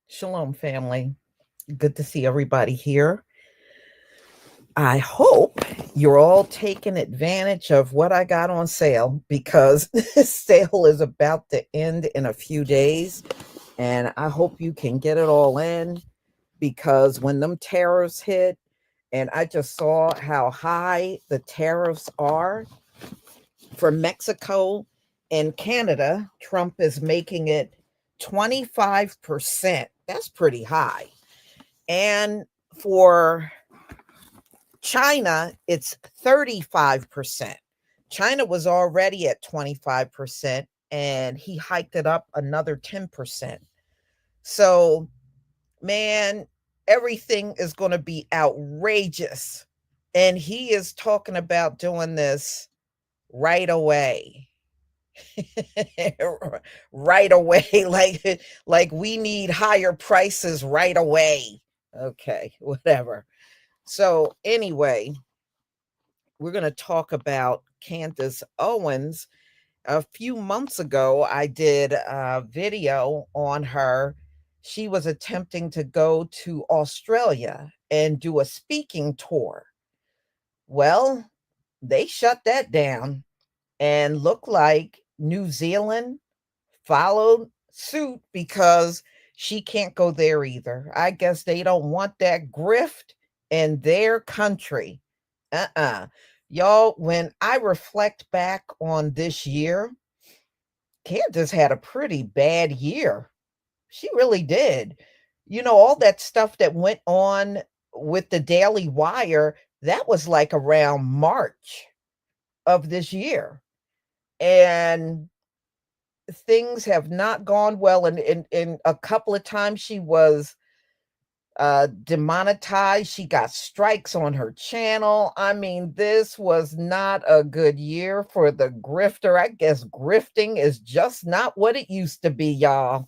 Shalom, family. Good to see everybody here. I hope you're all taking advantage of what I got on sale because this sale is about to end in a few days. And I hope you can get it all in because when them tariffs hit, and I just saw how high the tariffs are for Mexico and Canada, Trump is making it 25%. That's pretty high. And for China, it's 35%. China was already at 25%, and he hiked it up another 10%. So, man, everything is going to be outrageous. And he is talking about doing this right away. Right away, like we need higher prices right away. Okay, whatever. So anyway, we're going to talk about Candace Owens. A few months ago, I did a video on her. She was attempting to go to Australia and do a speaking tour. Well, they shut that down and looked like New Zealand followed suit because she can't go there either. I guess they don't want that grift in their country. Y'all, when I reflect back on this year, Candace had a pretty bad year. She really did. All that stuff that went on with the Daily Wire, that was like around March of this year. And things have not gone well. And a couple of times she was demonetized. She got strikes on her channel. I mean, this was not a good year for the grifter. I guess grifting is just not what it used to be, y'all.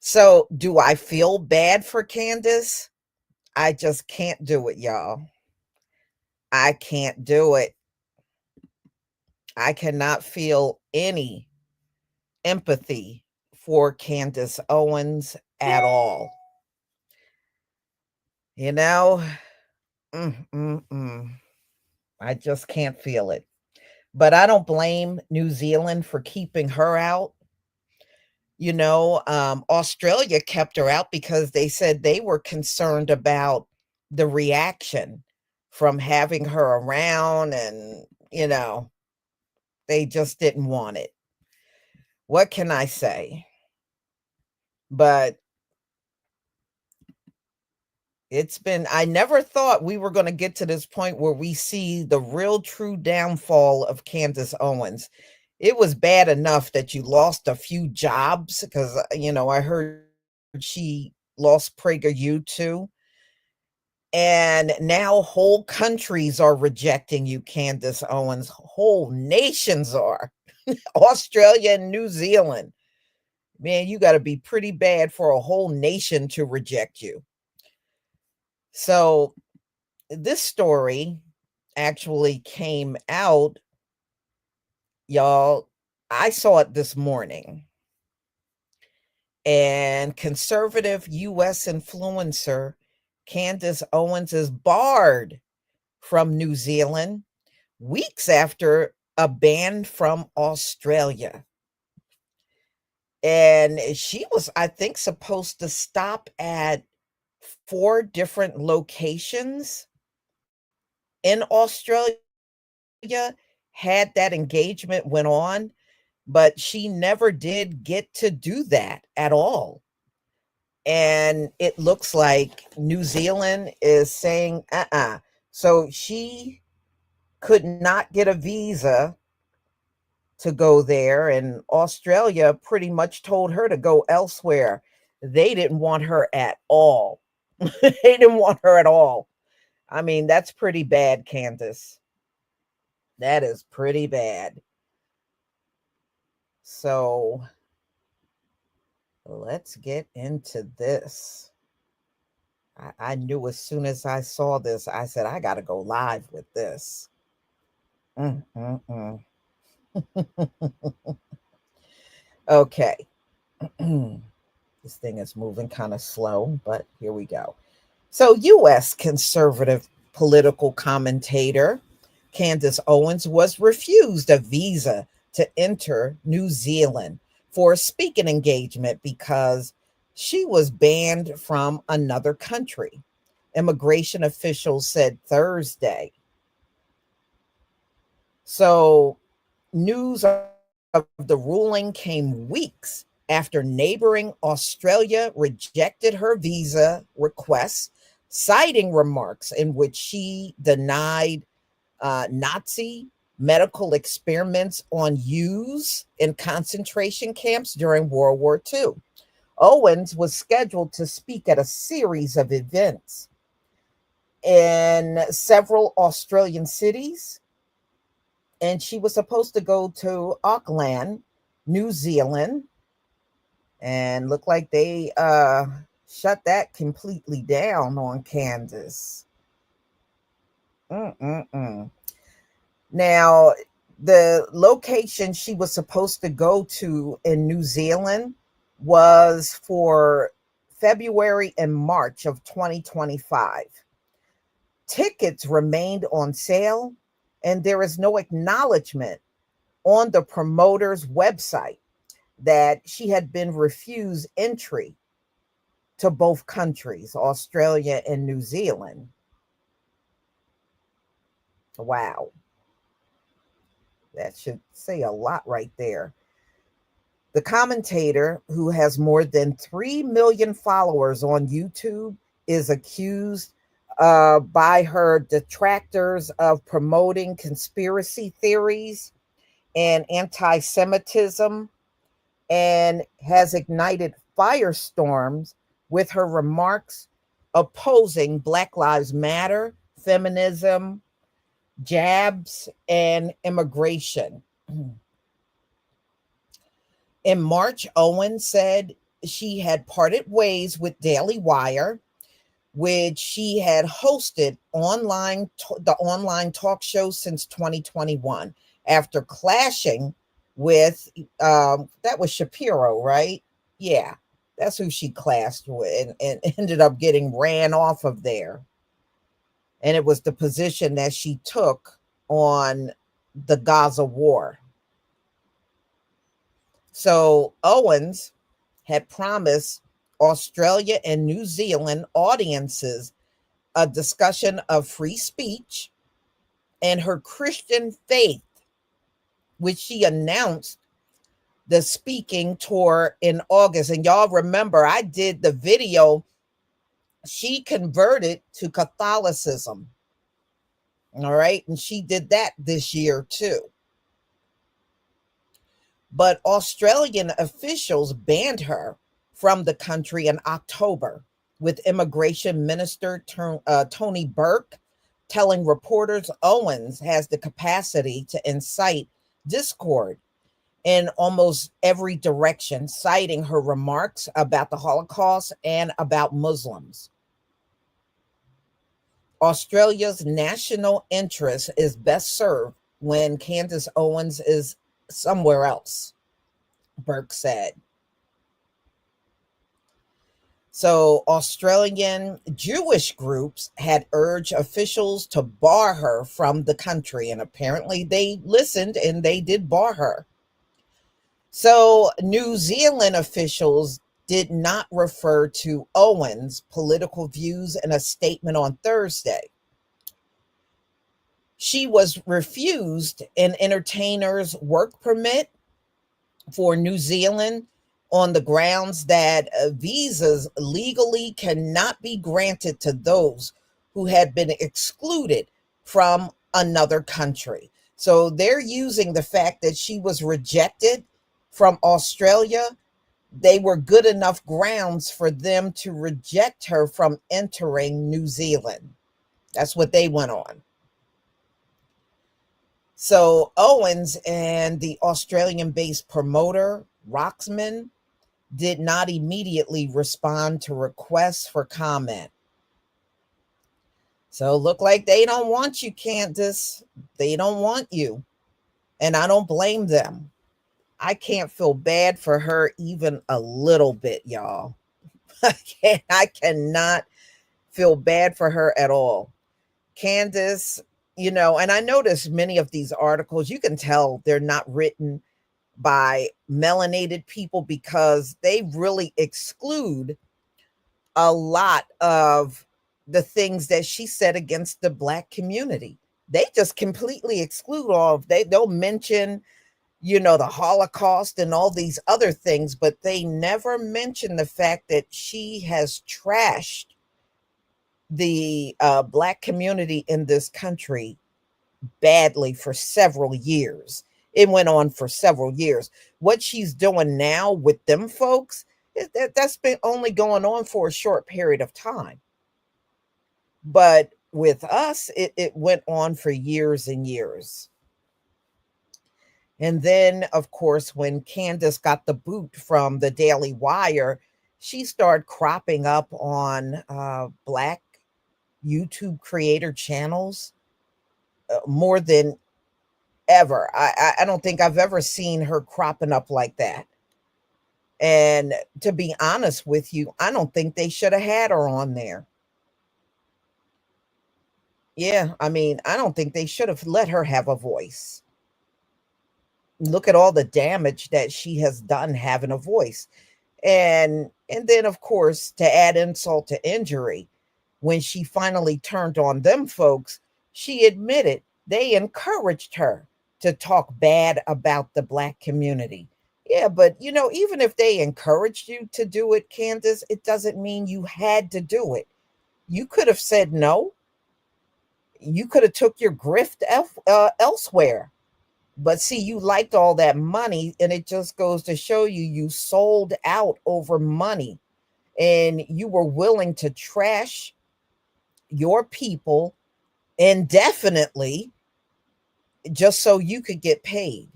So, do I feel bad for Candace? I just can't do it, y'all. I can't do it. I cannot feel any empathy for Candace Owens at all. You know, mm, mm, mm. I just can't feel it. But I don't blame New Zealand for keeping her out. Australia kept her out because they said they were concerned about the reaction from having her around, and, they just didn't want it. What can I say? But I never thought we were going to get to this point where we see the real true downfall of Candace Owens. It was bad enough that you lost a few jobs because, I heard she lost PragerU too. And now whole countries are rejecting you, Candace Owens. Whole nations are. Australia and New Zealand. Man, you got to be pretty bad for a whole nation to reject you. So this story actually came out, y'all. I saw it this morning. And conservative US influencer Candace Owens is barred from New Zealand weeks after a ban from Australia. And she was, I think, supposed to stop at 4 different locations in Australia, had that engagement went on, but she never did get to do that at all. And it looks like New Zealand is saying, So she could not get a visa to go there, and Australia pretty much told her to go elsewhere. They didn't want her at all. They didn't want her at all. I mean, that's pretty bad, Candace. That is pretty bad. So let's get into this. I knew as soon as I saw this, I said, I got to go live with this. Mm, mm, mm. Okay. This thing is moving kind of slow, but here we go. So, U.S. conservative political commentator Candace Owens was refused a visa to enter New Zealand for a speaking engagement because she was banned from another country, immigration officials said Thursday. So, news of the ruling came weeks after neighboring Australia rejected her visa request, citing remarks in which she denied Nazi medical experiments on Jews in concentration camps during World War II. Owens was scheduled to speak at a series of events in several Australian cities, and she was supposed to go to Auckland, New Zealand, and looked like they shut that completely down on Candace. Mm-mm-mm. Now, the location she was supposed to go to in New Zealand was for February and March of 2025. Tickets remained on sale, and there is no acknowledgement on the promoter's website that she had been refused entry to both countries, Australia and New Zealand. Wow. That should say a lot right there. The commentator, who has more than 3 million followers on YouTube, is accused by her detractors of promoting conspiracy theories and anti Semitism, and has ignited firestorms with her remarks opposing Black Lives Matter, feminism, jabs, and immigration. In March, Owens said she had parted ways with Daily Wire, which she had hosted the online talk show since 2021, after clashing with that was Shapiro, right? Yeah, that's who she clashed with, and ended up getting ran off of there. And it was the position that she took on the Gaza war. So Owens had promised Australia and New Zealand audiences a discussion of free speech and her Christian faith, which she announced the speaking tour in August. And y'all remember, I did the video. She converted to Catholicism. All right. And she did that this year too. But Australian officials banned her from the country in October, with Immigration Minister Tony Burke telling reporters Owens has the capacity to incite discord in almost every direction, citing her remarks about the Holocaust and about Muslims. Australia's national interest is best served when Candace Owens is somewhere else, Burke said. So Australian Jewish groups had urged officials to bar her from the country, and apparently they listened and they did bar her. So New Zealand officials did not refer to Owens' political views in a statement on Thursday. She was refused an entertainer's work permit for New Zealand on the grounds that visas legally cannot be granted to those who had been excluded from another country. So they're using the fact that she was rejected from Australia. They were good enough grounds for them to reject her from entering New Zealand. That's what they went on. So Owens and the Australian-based promoter, Roxman, did not immediately respond to requests for comment. So look like they don't want you, Candace. They don't want you. And I don't blame them. I can't feel bad for her even a little bit, y'all. I cannot feel bad for her at all. Candace, and I noticed many of these articles, you can tell they're not written by melanated people because they really exclude a lot of the things that she said against the Black community. They just completely exclude they'll mention, the Holocaust and all these other things, but they never mention the fact that she has trashed the Black community in this country badly for several years. It went on for several years. What she's doing now with them folks, that's been only going on for a short period of time. But with us, it went on for years and years. And then, of course, when Candace got the boot from the Daily Wire, she started cropping up on Black YouTube creator channels more than ever. I don't think I've ever seen her cropping up like that. And to be honest with you, I don't think they should have had her on there. Yeah, I mean, I don't think they should have let her have a voice. Look at all the damage that she has done having a voice. And then, of course, to add insult to injury, when she finally turned on them folks, she admitted they encouraged her to talk bad about the Black community. Yeah, but even if they encouraged you to do it, Candace, it doesn't mean you had to do it. You could have said no. You could have took your grift elsewhere. But see, you liked all that money, and it just goes to show you you sold out over money, and you were willing to trash your people indefinitely just so you could get paid.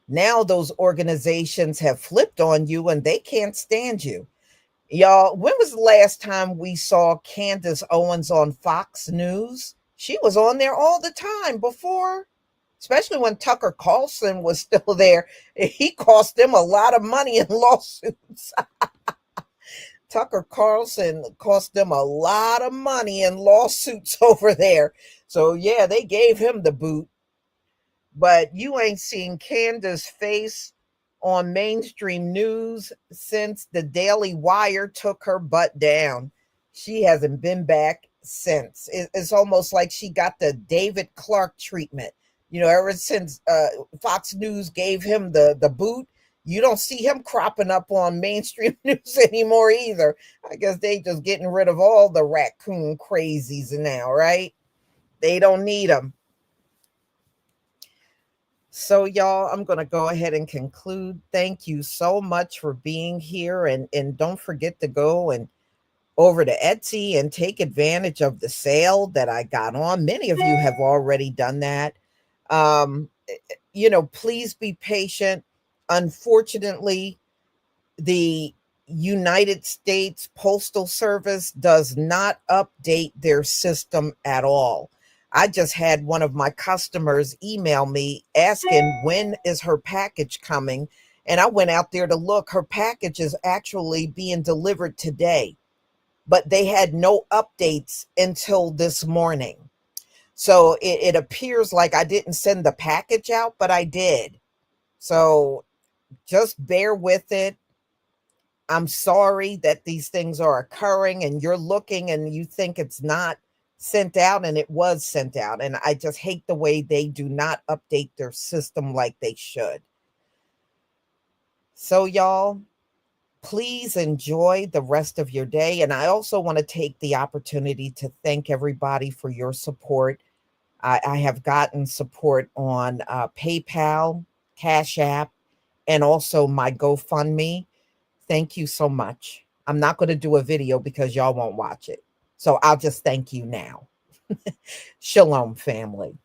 Now those organizations have flipped on you and they can't stand you. Y'all, when was the last time we saw Candace Owens on Fox News? She was on there all the time before, especially when Tucker Carlson was still there. He cost them a lot of money in lawsuits. Tucker Carlson cost them a lot of money in lawsuits over there. So, yeah, they gave him the boot. But you ain't seen Candace's face on mainstream news since the Daily Wire took her butt down. She hasn't been back since. It's almost like she got the David Clark treatment. Ever since Fox News gave him the boot, you don't see him cropping up on mainstream news anymore either. I guess they just getting rid of all the raccoon crazies now, right? They don't need them. So, y'all, I'm going to go ahead and conclude. Thank you so much for being here. And don't forget to go and over to Etsy and take advantage of the sale that I got on. Many of you have already done that. Please be patient. Unfortunately, the United States Postal Service does not update their system at all. I just had one of my customers email me asking when is her package coming. And I went out there to look. Her package is actually being delivered today, but they had no updates until this morning. So it appears like I didn't send the package out, but I did. So just bear with it. I'm sorry that these things are occurring and you're looking and you think it's not sent out, and it was sent out. And I just hate the way they do not update their system like they should. So, y'all, please enjoy the rest of your day. And I also want to take the opportunity to thank everybody for your support. I have gotten support on PayPal, Cash App, and also my GoFundMe. Thank you so much. I'm not going to do a video because y'all won't watch it. So I'll just thank you now. Shalom, family.